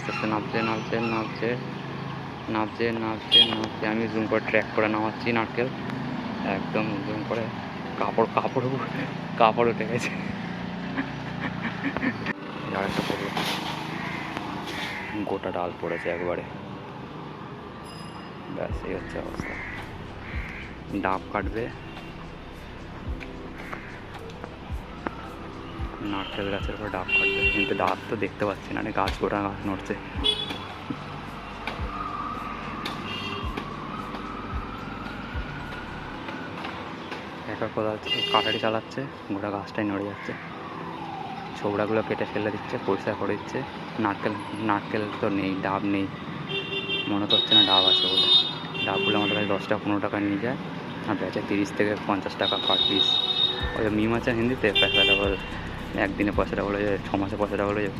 আস্তে আস্তে নামছে নামছে নামছে নামছে নামছে নামছে। আমি জুম করে ট্র্যাক করে নামাচ্ছি নারকেল, একদম জুম করে। কাপড় কাপড় কাপড় উঠে গেছে। আরেকটা পড়লো, গোটা ডাল পড়েছে একবারে। ব্যাস এই হচ্ছে অবস্থা। ডাব কাটবে, নারকেল গাছের উপর ডাব কাটবে, কিন্তু ডাব তো দেখতে পাচ্ছি না, গাছ গোটা গাছ নড়ছে। একটা কোদাল কাটারি চালাচ্ছে, গোটা গাছটাই নড়ে যাচ্ছে। ছোবড়াগুলো কেটে ফেলে দিচ্ছে, পরিষ্কার করে দিচ্ছে। নারকেল নারকেল তো নেই, ডাব নেই, মনে তো হচ্ছে না ডাব আছে বলে। ডাবগুলো আমাদের কাছে 10 টাকা 15 টাকা নিয়ে যায়, আর বেচে 30 থেকে 50 টাকা পার পিস। ওই মিম আছে হিন্দিতে, পয়সাটা বলে একদিনে পয়সাটা বলে যে 6 মাসে পয়সাটা বলে যে।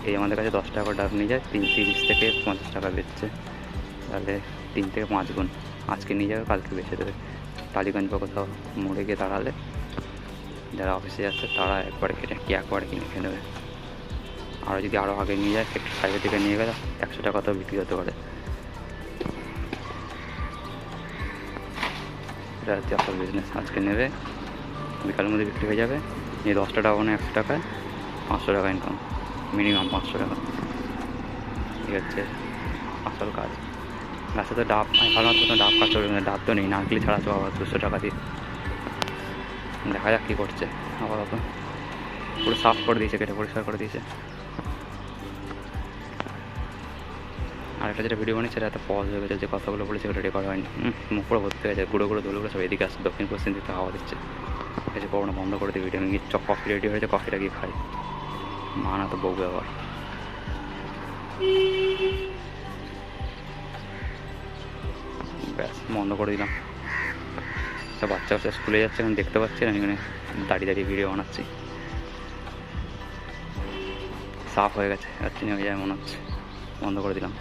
এই আমাদের কাছে 10 টাকা ডাব নিয়ে যায়, 30 থেকে 50 টাকা বেচছে। তাহলে 3 থেকে 5 গুণ। আজকে নিয়ে যাবে, কালকে বেচে দেবে। টালিগঞ্জ বা কোথাও মোড়ে গিয়ে দাঁড়ালে যারা অফিসে যাচ্ছে তারা একবারে কিনে খেয়ে নেবে। আরও যদি আরও আগে নিয়ে যায়, একটু সাইডের দিকে নিয়ে গেলে 100 টাকাতেও বিক্রি হতে পারে। এটা হচ্ছে আসল বিজনেস। আজকে নেবে, বিকালের মধ্যে বিক্রি হয়ে যাবে। এই 10টা ডাব মানে 100 টাকায় 500 টাকা ইনকাম, মিনিমাম 500 টাকা। ঠিক আছে, আসল কাজ। গাছে তো ডাব, আমি ভালো মতো ডাব কাজ চলবে না, ডাব তো নেই, নারকেলি ছাড়া তো আবার 200 টাকা দিয়ে। দেখা যাক কী করছে। আপাতত পুরো সাফ করে দিয়েছে, কেটে পরিষ্কার করে দিয়েছে। আর একটা যেটা ভিডিও বানিয়েছে সেটা একটা পজ হয়ে গেছে, যে কথাগুলো বলেছে সেটা রেকর্ড হয়নি। মুখ পুরো ভর্তি হয়ে যায়, গুঁড়ো গুঁড়ো ধুলোগুলো সব এদিকে আসছে, দক্ষিণ পশ্চিম দিকে হাওয়া দিচ্ছে। কিছু করবো না, বন্ধ করে দিই ভিডিও। আমি গিয়ে কফি রেডি হয়েছে, কফিটা গিয়ে খাই। মানা তো বকবে আবার। ব্যাস বন্ধ করে দিলাম। সব বাচ্চা বাচ্চা স্কুলে যাচ্ছে, এখন দেখতে পাচ্ছি না, এখানে দাঁড়িয়ে দাঁড়িয়ে ভিডিও বানাচ্ছি। সাফ হয়ে গেছে, আর চিনি হয়ে যায় মনে হচ্ছে। বন্ধ করে দিলাম।